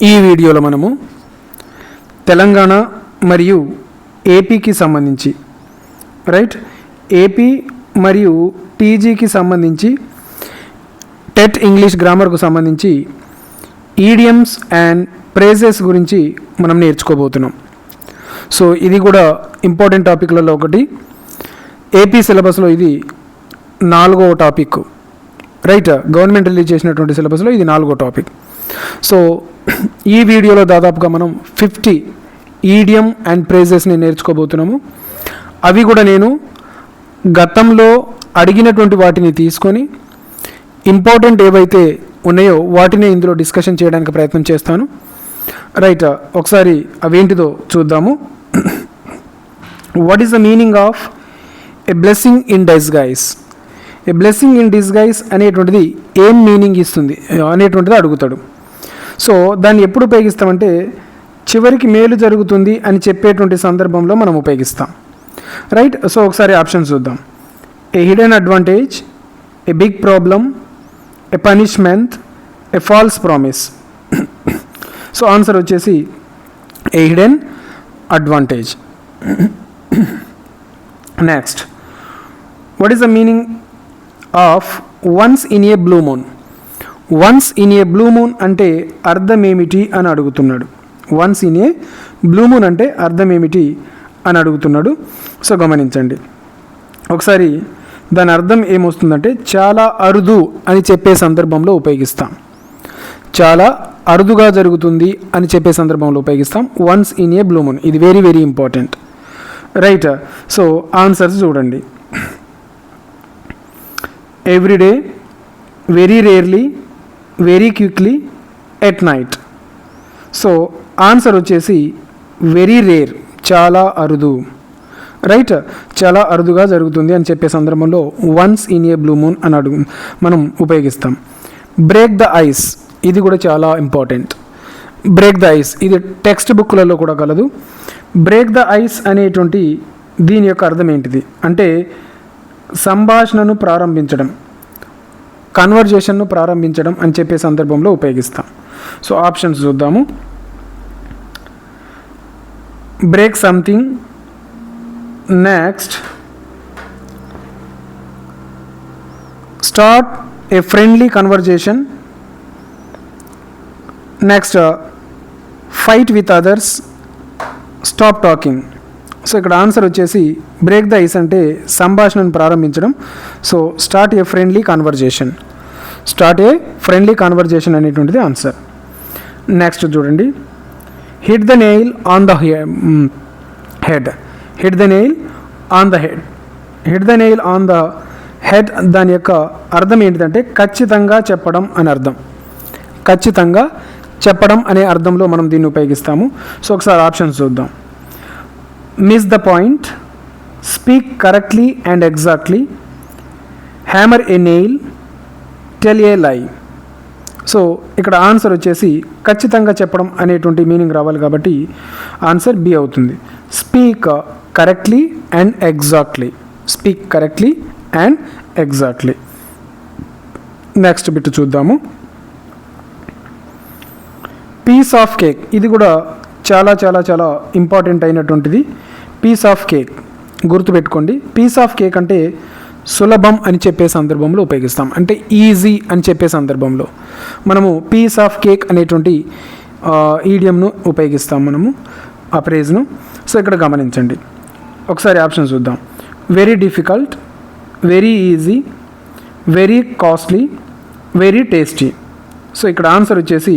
ఈ వీడియోలో మనము తెలంగాణ మరియు ఏపీకి సంబంధించి ఏపీ మరియు టీజీకి సంబంధించి టెట్ ఇంగ్లీష్ గ్రామర్కు సంబంధించి ఈడియమ్స్ అండ్ ఫ్రేజెస్ గురించి మనం నేర్చుకోబోతున్నాం. సో ఇది కూడా ఇంపార్టెంట్ టాపిక్లలో ఒకటి. ఏపీ సిలబస్లో ఇది 4వ టాపిక్. గవర్నమెంట్ రిలీజ్ చేసినటువంటి సిలబస్లో ఇది 4వ టాపిక్. సో ఈ వీడియోలో దాదాపుగా మనం 50 ఈడియం అండ్ ఫ్రేజెస్ని నేర్చుకోబోతున్నాము. అవి కూడా నేను గతంలో అడిగినటువంటి వాటిని తీసుకొని ఇంపార్టెంట్ ఏవైతే ఉన్నాయో వాటిని ఇందులో డిస్కషన్ చేయడానికి ప్రయత్నం చేస్తాను. ఒకసారి అవేంటిదో చూద్దాము. What is the meaning of a blessing in disguise? A blessing in disguise అనేటువంటిది ఏం మీనింగ్ ఇస్తుంది అనేటువంటిది అడుగుతాడు. సో దాన్ని ఎప్పుడు ఉపయోగిస్తామంటే చివరికి మేలు జరుగుతుంది అని చెప్పేటువంటి సందర్భంలో మనం ఉపయోగిస్తాం. సో ఒకసారి ఆప్షన్స్ చూద్దాం. A hidden advantage, a big problem, a punishment, a false promise. So answer వచ్చేసి a hidden advantage. Next, what is the meaning of once in a blue moon? Once in a blue moon అంటే అర్థం ఏమిటి అని అడుగుతున్నాడు. Once in a blue moon అంటే అర్థం ఏమిటి అని అడుగుతున్నాడు. సో గమనించండి ఒకసారి. దాని అర్థం ఏమొస్తుందంటే చాలా అరుదు అని చెప్పే సందర్భంలో ఉపయోగిస్తాం. చాలా అరుదుగా జరుగుతుంది అని చెప్పే సందర్భంలో ఉపయోగిస్తాం once in a blue moon. ఇది very very important. So answers చూడండి. Everyday, very rarely, very quickly, at night. So answer వచ్చేసి వెరీ రేర్, చాలా అరుదు. చాలా అరుదుగా జరుగుతుంది అని చెప్పే సందర్భంలో once in a blue moon అని మనం ఉపయోగిస్తాం. బ్రేక్ ద ఐస్, ఇది కూడా చాలా ఇంపార్టెంట్. బ్రేక్ ద ఐస్ ఇది టెక్స్ట్ బుక్లలో కూడా కలదు. బ్రేక్ ద ఐస్ అనేటువంటి దీని యొక్క అర్థం ఏంటిది అంటే సంభాషణను ప్రారంభించడం, కన్వర్జేషన్ను ప్రారంభించడం అని చెప్పే సందర్భంలో ఉపయోగిస్తాం. సో ఆప్షన్స్ చూద్దాము. Break something, next start A friendly conversation, next fight with others, stop talking. So ఇక్కడ ఆన్సర్ వచ్చేసి బ్రేక్ ద ఐస్ అంటే సంభాషణను ప్రారంభించడం. సో స్టార్ట్ ఏ ఫ్రెండ్లీ కన్వర్జేషన్. స్టార్ట్ ఏ ఫ్రెండ్లీ కన్వర్జేషన్ అనేటువంటిది ఆన్సర్. నెక్స్ట్ చూడండి. Hit the nail on the head. Hit the nail on the head. Hit the nail on the head దాని యొక్క అర్థం ఏంటిదంటే ఖచ్చితంగా చెప్పడం అని అర్థం. ఖచ్చితంగా చెప్పడం అనే అర్థంలో మనం దీన్ని ఉపయోగిస్తాము. సో ఒకసారి ఆప్షన్స్ చూద్దాం. Miss the point, speak correctly and exactly, hammer A nail, tell a లై. సో ఇక్కడ ఆన్సర్ వచ్చేసి ఖచ్చితంగా చెప్పడం అనేటువంటి మీనింగ్ రావాలి కాబట్టి ఆన్సర్ బి అవుతుంది. Speak correctly and exactly. Speak correctly and exactly. Next bit చూద్దాము. పీస్ ఆఫ్ కేక్, ఇది కూడా చాలా చాలా చాలా ఇంపార్టెంట్ అయినటువంటిది. పీస్ ఆఫ్ కేక్ గుర్తుపెట్టుకోండి. పీస్ ఆఫ్ కేక్ అంటే సులభం అని చెప్పే సందర్భంలో ఉపయోగిస్తాం. అంటే ఈజీ అని చెప్పే సందర్భంలో మనము పీస్ ఆఫ్ కేక్ అనేటువంటి ఈడియంను ఉపయోగిస్తాం మనము, ఆ ఫ్రేజ్ను. సో ఇక్కడ గమనించండి ఒకసారి ఆప్షన్ చూద్దాం. Very difficult, very easy, very costly, very tasty. So ఇక్కడ ఆన్సర్ వచ్చేసి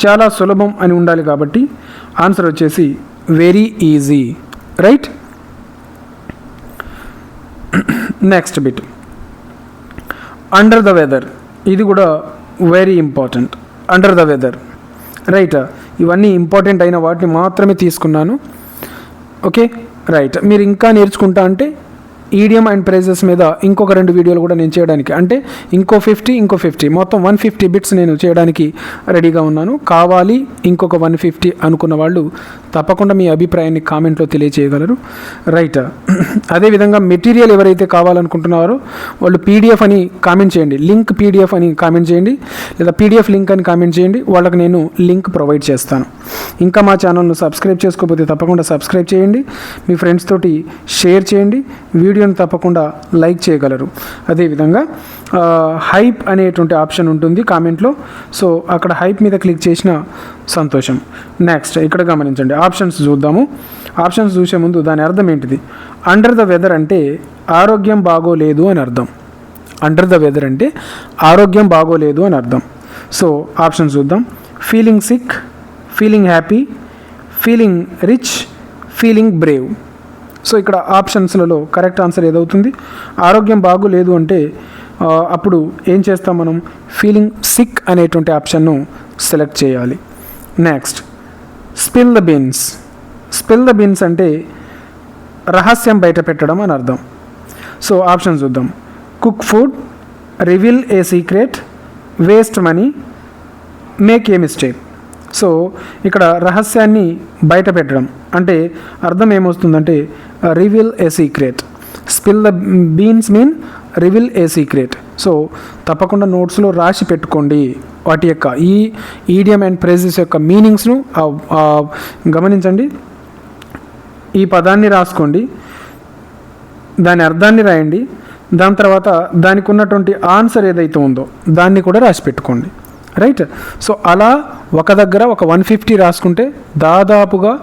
చాలా సులభం అని ఉండాలి కాబట్టి ఆన్సర్ వచ్చేసి very easy. Next bit. Under the weather, ఇది కూడా very important. Under the weather. ఇవన్నీ ఇంపార్టెంట్ అయిన వాటిని మాత్రమే తీసుకున్నాను. ఓకే మీరు ఇంకా నేర్చుకుంటా అంటే ఈడియం అండ్ ప్రైజెస్ మీద ఇంకొక 2 వీడియోలు కూడా నేను చేయడానికి, అంటే ఇంకో 50 మొత్తం 150 బిట్స్ నేను చేయడానికి రెడీగా ఉన్నాను. కావాలి ఇంకొక 150 అనుకున్న వాళ్ళు తప్పకుండా మీ అభిప్రాయాన్ని కామెంట్లో తెలియజేయగలరు. రైట్. అదేవిధంగా మెటీరియల్ ఎవరైతే కావాలనుకుంటున్నారో వాళ్ళు పీడిఎఫ్ అని కామెంట్ చేయండి, లింక్ పీడిఎఫ్ అని కామెంట్ చేయండి, లేదా పీడిఎఫ్ లింక్ అని కామెంట్ చేయండి, వాళ్ళకి నేను లింక్ ప్రొవైడ్ చేస్తాను. ఇంకా మా ఛానల్ను సబ్స్క్రైబ్ చేసుకోకపోతే తప్పకుండా సబ్స్క్రైబ్ చేయండి, మీ ఫ్రెండ్స్ తోటి షేర్ చేయండి, వీడియోని తప్పకుండా లైక్ చేయగలరు. అదేవిధంగా హైప్ అనేటువంటి ఆప్షన్ ఉంటుంది కామెంట్లో, సో అక్కడ హైప్ మీద క్లిక్ చేసిన సంతోషం. నెక్స్ట్ ఇక్కడ గమనించండి, ఆప్షన్స్ చూద్దాము. ఆప్షన్స్ చూసే ముందు దాని అర్థం ఏంటిది? అండర్ ద వెదర్ అంటే ఆరోగ్యం బాగోలేదు అని అర్థం. అండర్ ద వెదర్ అంటే ఆరోగ్యం బాగోలేదు అని అర్థం. సో ఆప్షన్స్ చూద్దాం. Feeling sick, feeling happy, feeling rich, feeling brave. So ఇక్కడ ఆప్షన్స్లలో కరెక్ట్ ఆన్సర్ ఏదవుతుంది? ఆరోగ్యం బాగోలేదు అంటే అప్పుడు ఏం చేస్తాం మనం? ఫీలింగ్ సిక్ అనేటువంటి ఆప్షన్ను సెలెక్ట్ చేయాలి. Next spill the beans. Spill the beans అంటే రహస్యం బయట పెట్టడం అని అర్థం. సో ఆప్షన్ చూద్దాం. Cook food, reveal a secret, waste money, make a mistake. So ఇక్కడ రహస్యాన్ని బయట పెట్టడం అంటే అర్థం ఏమొస్తుందంటే reveal a secret. Spill the beans mean reveal a secret. So తప్పకుండా నోట్స్లో రాసి పెట్టుకోండి వాటి యొక్క ఈ ఈడియం అండ్ ఫ్రేజెస్ యొక్క మీనింగ్స్ను గమనించండి. ఈ పదాన్ని రాసుకోండి, దాని అర్థాన్ని రాయండి, దాని తర్వాత దానికి ఉన్నటువంటి ఆన్సర్ ఏదైతే ఉందో దాన్ని కూడా రాసి పెట్టుకోండి. రైట్. సో అలా ఒక దగ్గర ఒక 150 రాసుకుంటే దాదాపుగా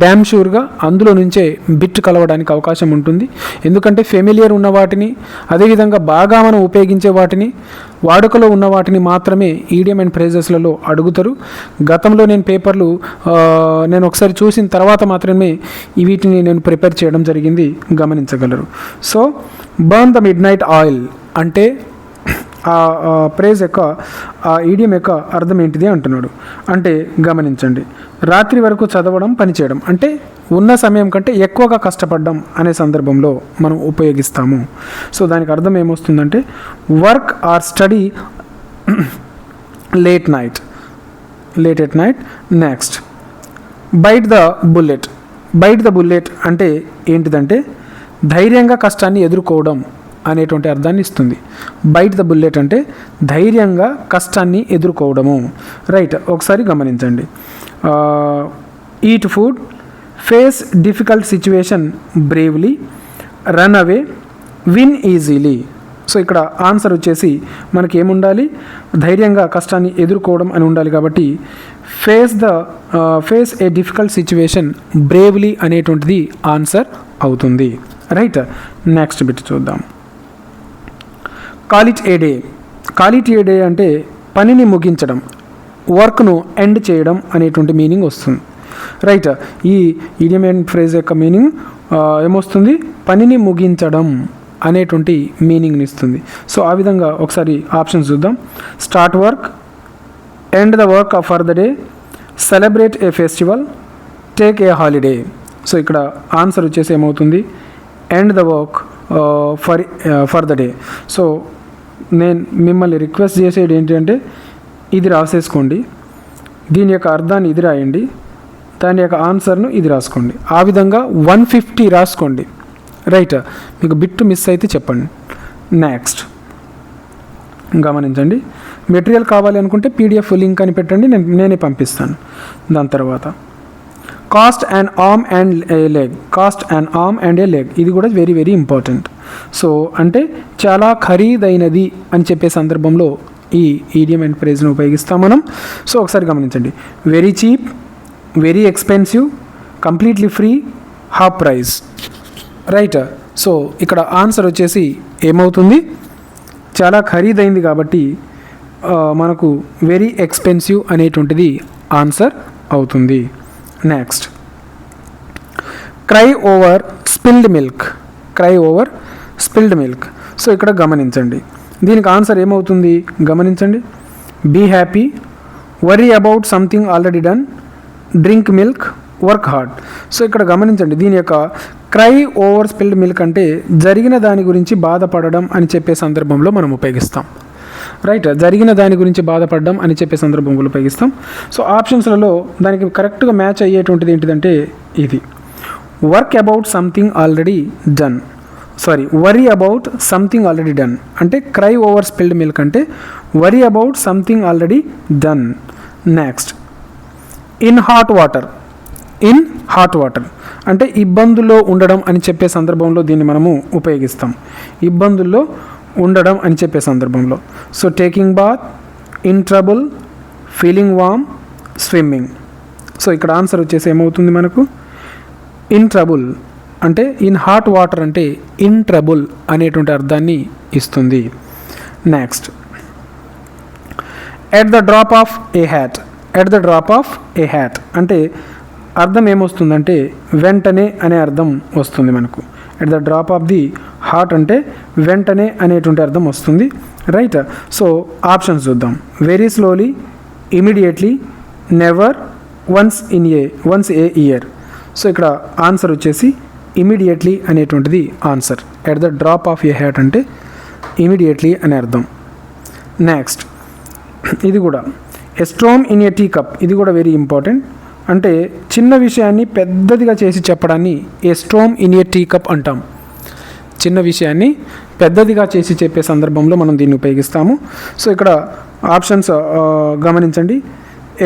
డ్యామ్ షూర్గా అందులో నుంచే బిట్ కలవడానికి అవకాశం ఉంటుంది. ఎందుకంటే ఫెమిలియర్ ఉన్న వాటిని, అదేవిధంగా బాగా మనం ఉపయోగించే వాటిని, వాడుకలో ఉన్న వాటిని మాత్రమే ఈడియం అండ్ ఫ్రేజెస్లలో అడుగుతారు. గతంలో నేను పేపర్లు నేను ఒకసారి చూసిన తర్వాత మాత్రమే వీటిని నేను ప్రిపేర్ చేయడం జరిగింది, గమనించగలరు. So burn the mid night oil అంటే ఆ ప్రేజ్ యొక్క ఆ ఈడియం యొక్క అర్థం ఏంటిది అంటున్నాడు. అంటే గమనించండి, రాత్రి వరకు చదవడం, పనిచేయడం అంటే ఉన్న సమయం కంటే ఎక్కువగా కష్టపడడం అనే సందర్భంలో మనం ఉపయోగిస్తాము. సో దానికి అర్థం ఏమొస్తుందంటే work or study late at night. Next bite the bullet. Bite the bullet అంటే ఏంటిదంటే ధైర్యంగా కష్టాన్ని ఎదుర్కోవడం అనేటువంటి అర్థాన్ని ఇస్తుంది. బైట్ ద బుల్లెట్ అంటే ధైర్యంగా కష్టాన్ని ఎదుర్కోవడము. రైట్. ఒకసారి గమనించండి. Eat food, face difficult situation bravely, run away, win easily. So ఇక్కడ ఆన్సర్ వచ్చేసి మనకి ఏముండాలి? ధైర్యంగా కష్టాన్ని ఎదుర్కోవడం అని ఉండాలి. కాబట్టి face a difficult situation bravely అనేటువంటిది ఆన్సర్ అవుతుంది. రైట్. నెక్స్ట్ బిట్ చూద్దాం. Call it A day. Call it A day అంటే పనిని ముగించడం, వర్క్ను ఎండ్ చేయడం అనేటువంటి మీనింగ్ వస్తుంది. రైట్. ఈ ఈడియం అండ్ ఫ్రేజ్ యొక్క మీనింగ్ ఏమొస్తుంది? పనిని ముగించడం అనేటువంటి మీనింగ్ని ఇస్తుంది. సో ఆ విధంగా ఒకసారి ఆప్షన్స్ చూద్దాం. Start work, end the work for the day, celebrate A festival, take a holiday. So ఇక్కడ ఆన్సర్ వచ్చేసి ఏమవుతుంది? End the work for the day. So నేను మిమ్మల్ని రిక్వెస్ట్ చేసేది ఏంటంటే ఇది రాసేసుకోండి, దీని యొక్క అర్థాన్ని ఇది రాయండి, దాని యొక్క ఆన్సర్ను ఇది రాసుకోండి. ఆ విధంగా 150 రాసుకోండి. రైట్. మీకు బిట్ మిస్ అయితే చెప్పండి. నెక్స్ట్ గమనించండి, మెటీరియల్ కావాలి అనుకుంటే పీడిఎఫ్ లింక్ అని పెట్టండి, నేనే పంపిస్తాను. దాని తర్వాత cost and arm and A leg. Cost and arm and A leg ఇది కూడా వెరీ వెరీ ఇంపార్టెంట్. సో అంటే చాలా ఖరీదైనది అని చెప్పే సందర్భంలో ఈ ఈడియం అండ్ ఫ్రేజ్ను ఉపయోగిస్తాం మనం. సో ఒకసారి గమనించండి. Very cheap, very expensive, completely free, half price. Right. So ఇక్కడ ఆన్సర్ వచ్చేసి ఏమవుతుంది? చాలా ఖరీదైంది కాబట్టి మనకు వెరీ ఎక్స్పెన్సివ్ అనేటువంటిది ఆన్సర్ అవుతుంది. Next cry over spilled milk. Cry over spilled milk. So ఇక్కడ గమనించండి, దీనికి ఆన్సర్ ఏమవుతుంది? గమనించండి. Be happy, worry about something already done, drink milk, work hard. So ఇక్కడ గమనించండి, దీని యొక్క క్రై ఓవర్ స్పిల్డ్ మిల్క్ అంటే జరిగిన దాని గురించి బాధపడడం అని చెప్పే సందర్భంలో మనం ఉపయోగిస్తాం. రైట్, జరిగిన దాని గురించి బాధపడడం అని చెప్పే సందర్భంలో ఉపయోగిస్తాం. సో ఆప్షన్స్లలో దానికి కరెక్ట్గా మ్యాచ్ అయ్యేటువంటిది ఏంటిదంటే ఇది work about something already done, worry about something already done. అంటే క్రై ఓవర్ స్పిల్డ్ మిల్క్ అంటే worry about something already done. Next in hot water అంటే ఇబ్బందుల్లో ఉండడం అని చెప్పే సందర్భంలో దీన్ని మనము ఉపయోగిస్తాం. ఇబ్బందుల్లో ఉండడం అని చెప్పే సందర్భంలో. So taking bath, in trouble, feeling warm, swimming. So ఇక్కడ ఆన్సర్ వచ్చేసి ఏమవుతుంది మనకు ఇన్ ట్రబుల్. అంటే ఇన్ హాట్ వాటర్ అంటే ఇన్ ట్రబుల్ అనేటువంటి అర్థాన్ని ఇస్తుంది. Next at the drop of a hat అంటే అర్థం ఏమొస్తుందంటే వెంటనే అనే అర్థం వస్తుంది మనకు. At the drop of the hat అంటే వెంటనే అనేటువంటి అర్థం వస్తుంది. రైట్, సో ఆప్షన్స్ చూద్దాం. Very slowly, immediately, never, once a year. So ఇక్కడ ఆన్సర్ వచ్చేసి ఇమీడియట్లీ అనేటువంటిది answer. At the drop of a hat అంటే ఇమీడియట్లీ అనే అర్థం. నెక్స్ట్ ఇది కూడా a stone in a tea cup, ఇది కూడా వెరీ ఇంపార్టెంట్. అంటే చిన్న విషయాన్ని పెద్దదిగా చేసి చెప్పడాన్ని a stone in a tea cup అంటాం. చిన్న విషయాన్ని పెద్దదిగా చేసి చెప్పే సందర్భంలో మనం దీన్ని ఉపయోగిస్తాము. సో ఇక్కడ ఆప్షన్స్ గమనించండి.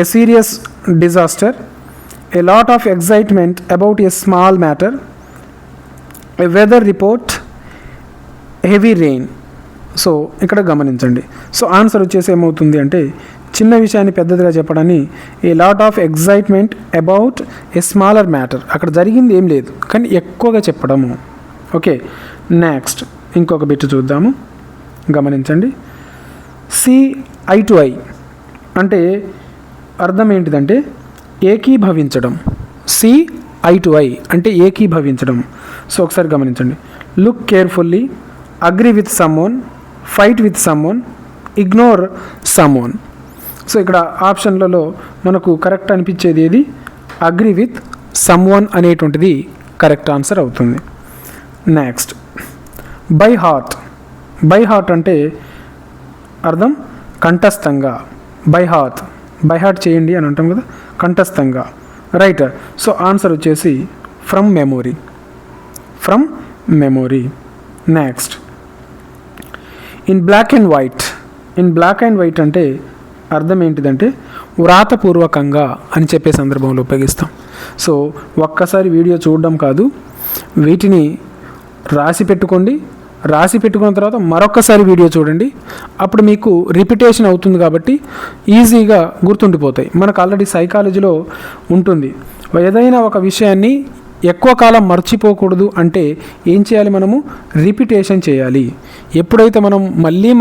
A serious disaster, a lot of excitement about a small matter, a weather report, heavy rain. So ఇక్కడ గమనించండి. సో ఆన్సర్ వచ్చేసి ఏమవుతుంది అంటే చిన్న విషయాన్ని పెద్దదిగా చెప్పడాన్ని a lot of excitement about a smaller matter. అక్కడ జరిగింది ఏం లేదు కానీ ఎక్కువగా చెప్పడము. ఓకే, నెక్స్ట్ ఇంకొక బిట్ చూద్దాము, గమనించండి. సి ఐ టు ఐ అంటే అర్థం ఏంటిదంటే ఏకీభవించడం. సి ఐ టు ఐ అంటే ఏకీభవించడం. సో ఒకసారి గమనించండి. Look carefully, agree with someone, fight with someone, ignore someone. So ఇక్కడ ఆప్షన్లలో మనకు కరెక్ట్ అనిపించేది ఏది? అగ్రీ విత్ సమ్వన్ అనేటువంటిది కరెక్ట్ ఆన్సర్ అవుతుంది. నెక్స్ట్ బై హార్ట్ అంటే అర్థం కంఠస్థంగా. బై హార్ట్ చేయండి అని అంటాం కదా, కంఠస్థంగా. రైట్, సో ఆన్సర్ వచ్చేసి from memory. Next in black and white అంటే అర్థం ఏంటిదంటే వ్రాతపూర్వకంగా అని చెప్పే సందర్భంలో ఉపయోగిస్తాం. సో ఒక్కసారి వీడియో చూడడం కాదు, వీటిని రాసి పెట్టుకున్న తర్వాత మరొక్కసారి వీడియో చూడండి. అప్పుడు మీకు రిపిటేషన్ అవుతుంది కాబట్టి ఈజీగా గుర్తుండిపోతాయి. మనకు ఆల్రెడీ సైకాలజీలో ఉంటుంది, ఏదైనా ఒక విషయాన్ని ఎక్కువ కాలం మర్చిపోకూడదు అంటే ఏం చేయాలి? మనము రిపిటేషన్ చేయాలి. ఎప్పుడైతే మనం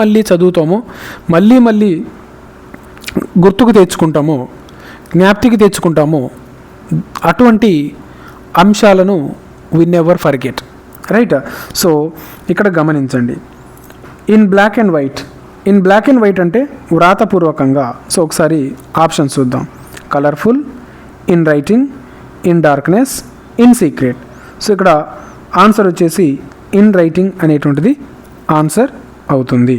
మళ్ళీ చదువుతామో, మళ్ళీ గుర్తుకు తెచ్చుకుంటామో, జ్ఞాప్తికి తెచ్చుకుంటామో, అటువంటి అంశాలను we never forget. Right, so ఇక్కడ గమనించండి. ఇన్ బ్లాక్ అండ్ వైట్ అంటే వ్రాతపూర్వకంగా. సో ఒకసారి ఆప్షన్స్ చూద్దాం. Colourful, in writing, in darkness, in secret. So ఇక్కడ ఆన్సర్ వచ్చేసి ఇన్ రైటింగ్ అనేటువంటిది ఆన్సర్ అవుతుంది.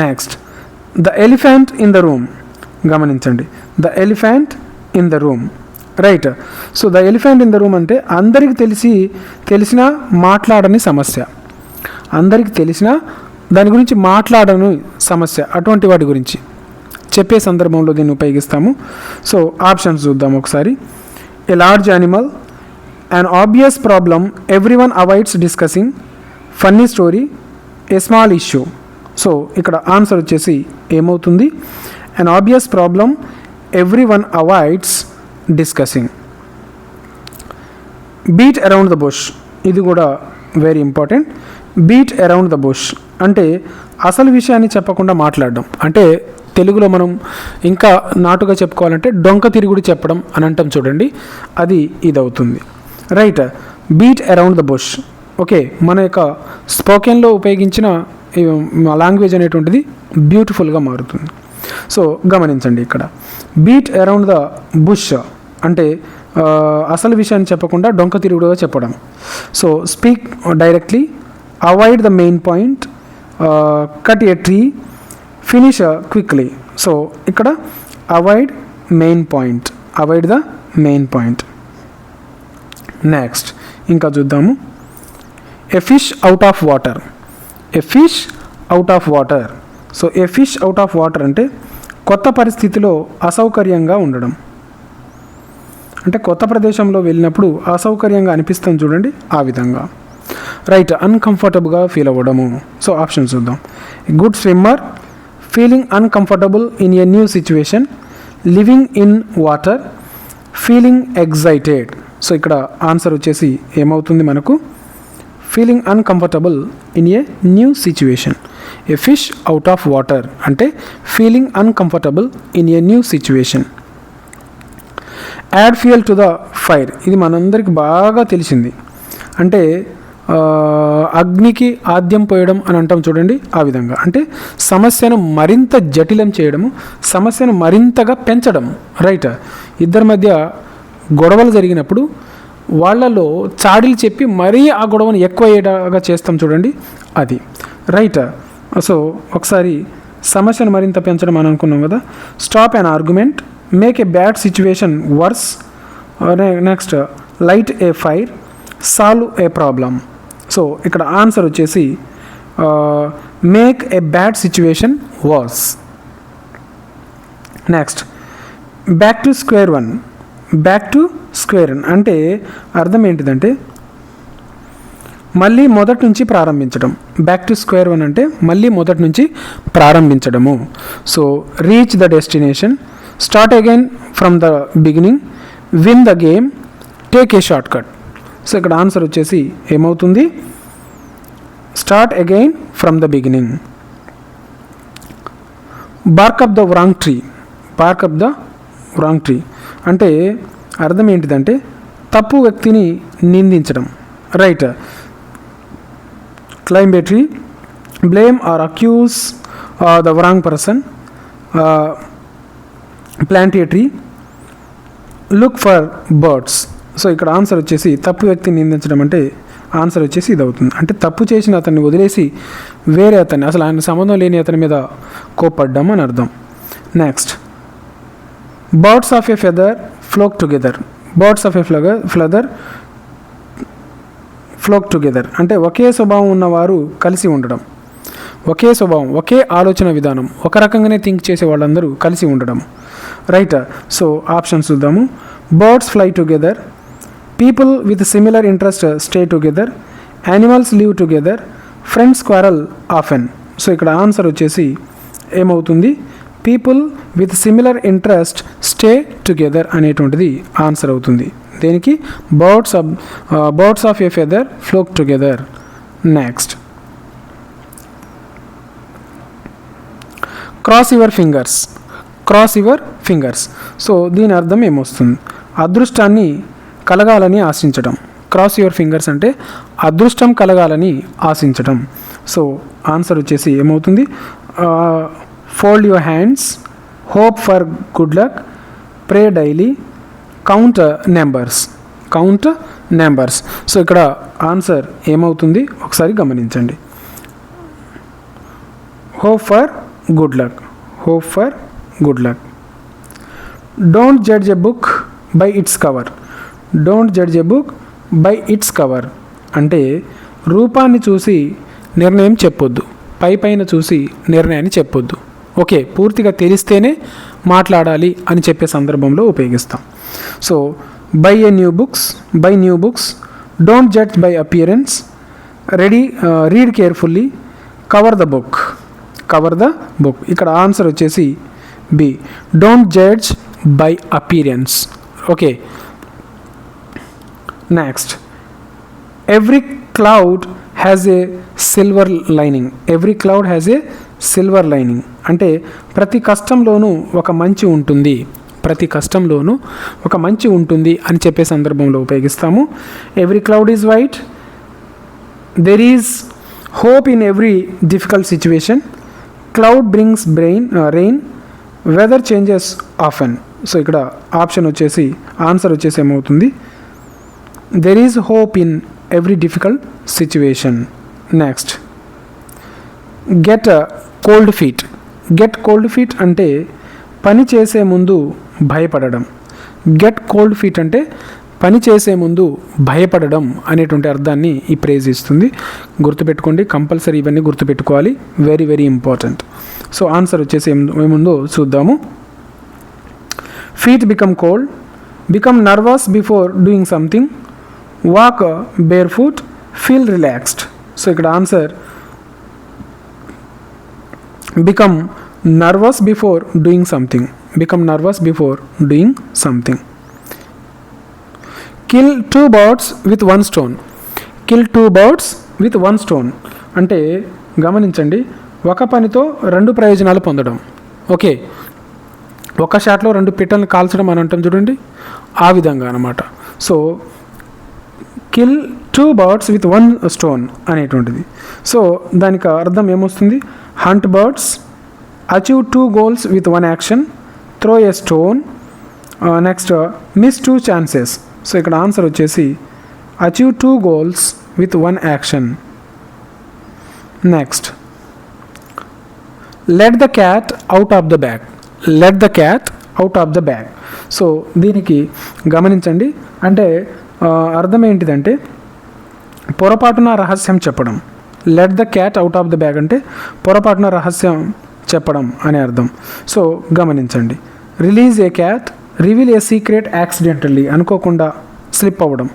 Next the elephant in the room. గమనించండి, the elephant in the room. Right, so the elephant in the room అంటే అందరికీ తెలిసిన మాట్లాడని సమస్య. అందరికీ తెలిసిన దాని గురించి మాట్లాడని సమస్య, అటువంటి వాటి గురించి చెప్పే సందర్భంలో దీన్ని ఉపయోగిస్తాము. సో ఆప్షన్స్ చూద్దాం ఒకసారి. A large animal, an obvious problem everyone avoids discussing, funny story, a small issue. So ఇక్కడ ఆన్సర్ వచ్చేసి ఏమవుతుంది? an obvious problem everyone avoids discussing. beat around the bush, ఇది కూడా very important. beat around the bush అంటే అసలు విషయాన్ని చెప్పకుండా మాట్లాడడం. అంటే తెలుగులో మనం ఇంకా నాటుగా చెప్పుకోవాలంటే డొంక తిరుగుడు చెప్పడం అని అంటాం చూడండి, అది ఇది అవుతుంది. Right, beat around the bush. Okay, మన యొక్క స్పోకెన్లో ఉపయోగించిన లాంగ్వేజ్ అనేటువంటిది బ్యూటిఫుల్గా మారుతుంది. సో గమనించండి, ఇక్కడ బీట్ అరౌండ్ ద బుష్ అంటే అసలు విషయాన్ని చెప్పకుండా డొంక తిరుగుడుగా చెప్పడం. So speak directly, avoid the main point, cut a tree, finish quickly. So ఇక్కడ avoid main point, avoid the main point. Next ఇంకా చూద్దాము. A fish out of water, a fish out of water. So a fish out of water అంటే కొత్త పరిస్థితిలో అసౌకర్యంగా ఉండడం, అంటే కొత్త ప్రదేశంలో వెళ్ళినప్పుడు అసౌకర్యంగా అనిపిస్తుంది చూడండి, ఆ విధంగా. రైట్, అన్కంఫర్టబుల్గా ఫీల్ అవ్వడము. సో ఆప్షన్ చూద్దాం. Good swimmer, feeling uncomfortable in a new situation, living in water, feeling excited. So ఇక్కడ ఆన్సర్ వచ్చేసి ఏమవుతుంది మనకు, feeling uncomfortable in a new situation. A fish out of water అంటే feeling uncomfortable in a new situation. Add fuel to the fire, ఇది మనందరికి బాగా తెలిసింది. అంటే అగ్నికి ఆద్యం పోయడం అని అంటాం చూడండి, ఆ విధంగా. అంటే సమస్యను మరింత జటిలం చేయడము, సమస్యను మరింతగా పెంచడం. రైట్, ఇద్దరి మధ్య గొడవలు జరిగినప్పుడు వాళ్ళలో చాడీలు చెప్పి మరీ ఆ గొడవను ఎక్కువ అయ్యేలాగా చేస్తాం చూడండి, అది. రైట్, సో ఒకసారి సమస్యను మరింత పెంచడం అని అనుకున్నాం కదా. Stop an argument, make a bad situation worse, next light a fire, solve a problem. So ఇక్కడ ఆన్సర్ వచ్చేసి make a bad situation worse. Next back to square one, back to square one అంటే అర్థం ఏంటిదంటే మళ్ళీ మొదటి నుంచి ప్రారంభించడం. Back to square one అంటే మళ్ళీ మొదటి నుంచి ప్రారంభించడము. So reach the destination, start again from the beginning, win the game, take a short cut. So ఇక్కడ ఆన్సర్ వచ్చేసి ఏమవుతుంది, start again from the beginning. Bark up the wrong tree, bark up the wrong tree అంటే అర్థం ఏంటిదంటే తప్పు వ్యక్తిని నిందించడం. Right, climb a tree, blame or accuse the wrong person, plant a tree, look for birds. So ఇక్కడ answer వచ్చేసి తప్పు వ్యక్తిని నిందించడం అంటే ఆన్సర్ వచ్చేసి ఇది అవుతుంది. అంటే తప్పు చేసిన అతన్ని వదిలేసి వేరే అతన్ని, అసలు ఆయన సంబంధం లేని అతని మీద కోప్పడ్డం అని అర్థం. Next birds of a feather flock together, birds of a feather flock together అంటే ఒకే స్వభావం ఉన్నవారు కలిసి ఉండడం, ఒకే స్వభావం, ఒకే ఆలోచన విధానం, ఒక రకంగానే థింక్ చేసే వాళ్ళందరూ కలిసి ఉండడం. రైట్, సో ఆప్షన్స్ చూద్దాము. Birds fly together, people with similar interest stay together, animals live together, friends quarrel often. So ఇక్కడ ఆన్సర్ వచ్చేసి ఏమవుతుంది, people with similar interest stay together అనేటువంటిది ఆన్సర్ అవుతుంది. దేనికి, birds of a feather flock together. Next cross your fingers, cross your fingers. So దీని అర్థం ఏమొస్తుంది, అదృష్టాన్ని కలగాలని ఆశించడం. క్రాస్ యువర్ ఫింగర్స్ అంటే అదృష్టం కలగాలని ఆశించడం. సో ఆన్సర్ వచ్చేసి ఏమవుతుంది, fold your hands, hope for good luck, pray daily, count numbers, count numbers. So ఇక్కడ ఆన్సర్ ఏమవుతుంది ఒకసారి గమనించండి. Hope for good luck, hope for good luck. Don't judge a book by its cover, don't judge a book by its cover అంటే రూపాన్ని చూసి నిర్ణయం చెప్పొద్దు, పైన చూసి నిర్ణయాన్ని చెప్పొద్దు. ఓకే, పూర్తిగా తెలిస్తేనే మాట్లాడాలి అని చెప్పే సందర్భంలో ఉపయోగిస్తాం. So buy new books, don't judge by appearance, read carefully, cover the book, cover the book. ఇక్కడ ఆన్సర్ వచ్చేసి B, don't judge by appearance. Okay, next every cloud has a silver lining, every cloud has a silver lining అంటే ప్రతి కష్టంలోనూ ఒక మంచి ఉంటుంది, ప్రతి కష్టంలోనూ ఒక మంచి ఉంటుంది అని చెప్పే సందర్భంలో ఉపయోగిస్తాము. Every cloud is white, there is hope in every difficult situation, cloud brings rain, weather changes often. So ఇక్కడ ఆప్షన్ వచ్చేసి ఆన్సర్ వచ్చేసి ఏమవుతుంది, there is hope in every difficult situation. Next, get cold feet. Get cold feet అంటే పని చేసే ముందు భయపడడం. Get cold feet అంటే పని చేసే ముందు భయపడడం అనేటువంటి అర్థాన్ని ఈ ప్రేజ్ ఇస్తుంది. గుర్తుపెట్టుకోండి, కంపల్సరీ ఇవన్నీ గుర్తుపెట్టుకోవాలి, very very important. So answer వచ్చేసి ఏముందో చూద్దాము. Feet become cold, become nervous before doing something, walk bare foot, feel relaxed. So ఇక్కడ answer become nervous before doing something. Become nervous before doing something. Kill 2 birds with 1 stone. Kill 2 birds with 1 stone అంటే గమనించండి, ఒక పనితో 2 ప్రయోజనాలు పొందడం. Okay, ఒక షాట్లో 2 పిట్టలను కాల్చడం అని అంటాం చూడండి, ఆ విధంగా అనమాట. So kill 2 birds with 1 stone అనేటువంటిది. సో దానికి అర్థం ఏమొస్తుంది, hunt birds, achieve 2 goals with 1 action, throw A stone, next miss 2 chances. So ఇక్కడ ఆన్సర్ వచ్చేసి achieve 2 goals with 1 action. Next, let the cat out of the bag. Let the cat out of the bag. So దీనికి గమనించండి, అంటే అర్థం ఏంటిదంటే పొరపాటున రహస్యం చెప్పడం. Let the cat out of the bag అంటే పొరపాటున రహస్యం చెప్పడం అనే అర్థం. సో గమనించండి, release a cat, reveal a secret accidentally, అనుకోకుండా స్లిప్ అవ్వడం.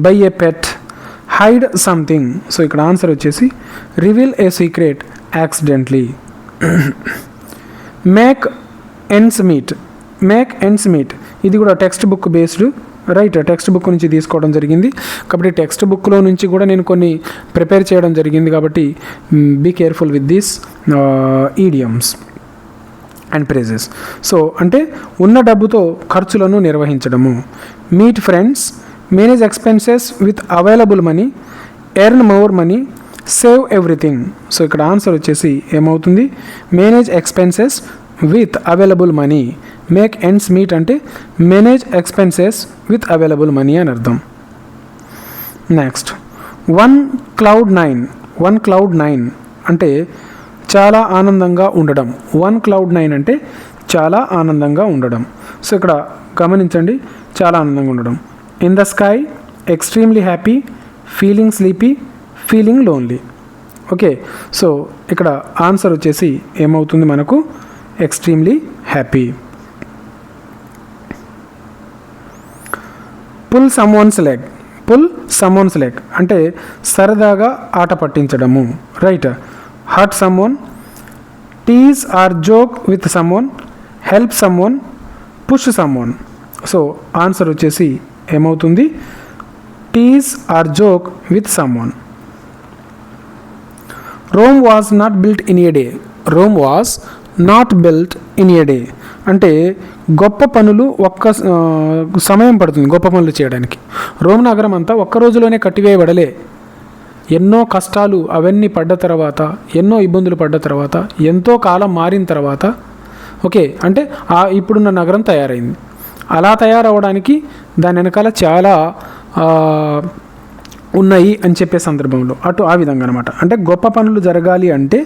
Buy a pet, hide something. So ఇక్కడ ఆన్సర్ వచ్చేసి reveal a secret accidentally. Make ends meet. Make ends meet ఇది కూడా text book based, right, text book నుంచి తీసుకోవడం జరిగింది. కాబట్టి టెక్స్ట్ బుక్లో నుంచి కూడా నేను కొన్ని ప్రిపేర్ చేయడం జరిగింది. కాబట్టి be careful with these idioms and phrases. So అంటే ఉన్న డబ్బుతో ఖర్చులను నిర్వహించడము. Meet friends, manage expenses with available money, earn more money, save everything. So ఇక్కడ ఆన్సర్ వచ్చేసి ఏమవుతుంది, manage expenses with available money. Make ends meet అంటే manage expenses with available money అని అర్థం. Next, 1 cloud 9. 1 cloud 9 అంటే చాలా ఆనందంగా ఉండడం. 1 cloud 9 అంటే చాలా ఆనందంగా ఉండడం. సో ఇక్కడ గమనించండి, చాలా ఆనందంగా ఉండడం. In the sky, extremely happy, feeling sleepy, feeling lonely. Okay, so ఇక్కడ ఆన్సర్ వచ్చేసి ఏమవుతుంది మనకు, extremely happy. Pull someone's leg. Pull someone's leg అంటే సరదాగా ఆట పట్టించడము, right. Hurt someone, tease or joke with someone, help someone, push someone. So answer వచ్చేసి ఏమవుతుంది, tease or joke with someone. Rome was not built in a day. Rome was not built in a day అంటే గొప్ప పనులు ఒక్క సమయం పడుతుంది గొప్ప పనులు చేయడానికి. రోమ్ నగరం అంతా ఒక్క రోజులోనే కట్టివేయబడలే. ఎన్నో కష్టాలు అవన్నీ పడ్డ తర్వాత, ఎన్నో ఇబ్బందులు పడ్డ తర్వాత, ఎంతో కాలం మారిన తర్వాత, ఓకే, అంటే ఇప్పుడున్న నగరం తయారైంది. అలా తయారవడానికి దాని వెనకాల చాలా ఉన్నాయి అని చెప్పే సందర్భంలో ఆ విధంగా అనమాట. అంటే గొప్ప పనులు జరగాలి అంటే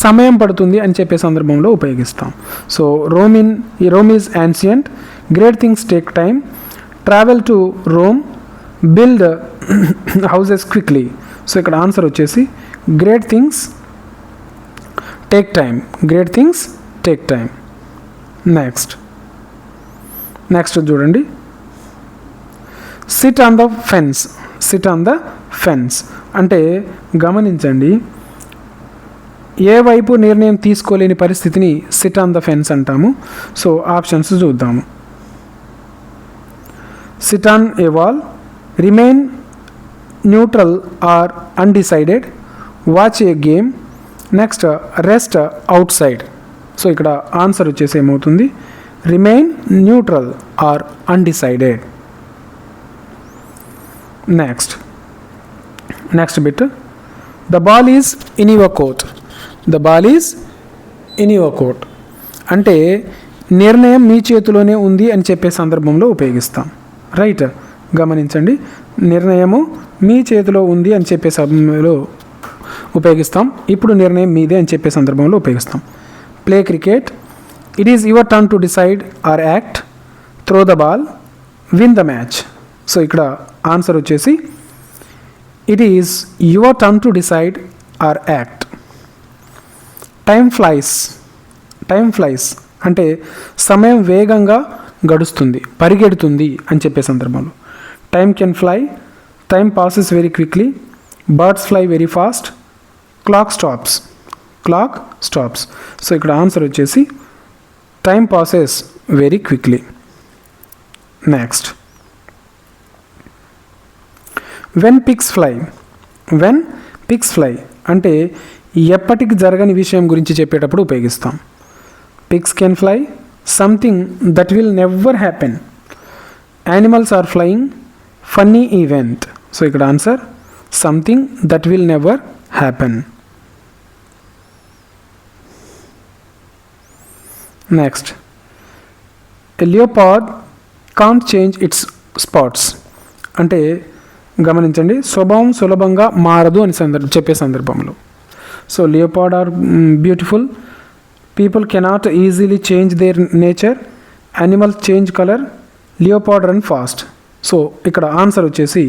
సమయం పడుతుంది అని చెప్పే సందర్భంలో ఉపయోగిస్తాం. So Rome is ancient, great things take time, travel to Rome, build houses quickly. So ఇక్కడ ఆన్సర్ వచ్చేసి great things take time. Great things take time. Next చూడండి, sit on the fence. Sit on the fence అంటే గమనించండి, ఏ వైపు నిర్ణయం తీసుకోలేని పరిస్థితిని సిట్ ఆన్ ద ఫెన్స్ అంటాము. సో ఆప్షన్స్ చూద్దాము. Sit on a wall, remain neutral or undecided, watch a game, next rest out side. So ఇక్కడ ఆన్సర్ వచ్చేసి ఏమవుతుంది, remain neutral or undecided. Next bit, the ball is in your court. The ball is in your court అంటే నిర్ణయం మీ చేతిలోనే ఉంది అని చెప్పే సందర్భంలో ఉపయోగిస్తాం. రైట్, గమనించండి, నిర్ణయము మీ చేతిలో ఉంది అని చెప్పే సమయంలో ఉపయోగిస్తాం. ఇప్పుడు నిర్ణయం మీదే అని చెప్పే సందర్భంలో ఉపయోగిస్తాం. Play cricket, it is your turn to decide or act, throw the ball, win the match. So ఇక్కడ ఆన్సర్ వచ్చేసి it is your turn to decide or act. Time flies అంటే సమయం వేగంగా గడుస్తుంది, పరిగెడుతుంది అని చెప్పే సందర్భంలో. Time can fly, time passes very quickly, birds fly very fast, clock stops. So ఇక్కడ ఆన్సర్ వచ్చేసి time passes very quickly. Next, when pigs fly అంటే ఎప్పటికి జరగని విషయం గురించి చెప్పేటప్పుడు ఉపయోగిస్తాం. Pigs can fly, something that will never happen, animals are flying, funny event. So ఇక్కడ answer something that will never happen. Next, a leopard can't change its spots అంటే గమనించండి, స్వభావం సులభంగా మారదు అని చెప్పే సందర్భంలో. So leopard are beautiful, people cannot easily change their nature, animals change colour, leopard run fast. So ఇక్కడ ఆన్సర్ వచ్చేసి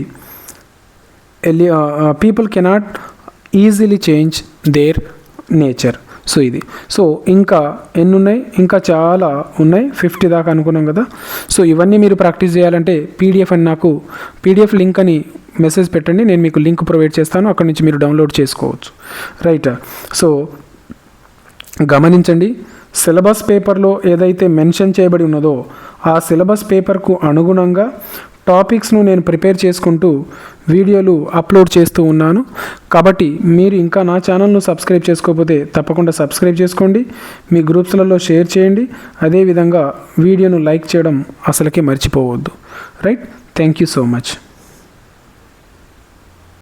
people cannot easily change their nature. So ఇది. సో ఇంకా ఎన్ని ఉన్నాయి? ఇంకా చాలా ఉన్నాయి, 50 దాకా అనుకున్నాం కదా. సో ఇవన్నీ మీరు ప్రాక్టీస్ చేయాలంటే పీడిఎఫ్ లింక్ అని మెసేజ్ పెట్టండి, నేను మీకు లింక్ ప్రొవైడ్ చేస్తాను, అక్కడి నుంచి మీరు డౌన్లోడ్ చేసుకోవచ్చు. రైట్. సో గమనించండి, సిలబస్ పేపర్లో ఏదైతే మెన్షన్ చేయబడి ఉన్నదో ఆ సిలబస్ పేపర్కు అనుగుణంగా టాపిక్స్ను నేను ప్రిపేర్ చేసుకుంటూ వీడియోలు అప్లోడ్ చేస్తూ ఉన్నాను. కాబట్టి మీరు ఇంకా నా ఛానల్ను సబ్స్క్రైబ్ చేసుకోకపోతే తప్పకుండా సబ్స్క్రైబ్ చేసుకోండి, మీ గ్రూప్స్లలో షేర్ చేయండి, అదేవిధంగా వీడియోను లైక్ చేయడం అసలుకే మర్చిపోవద్దు. Right, thank you so much.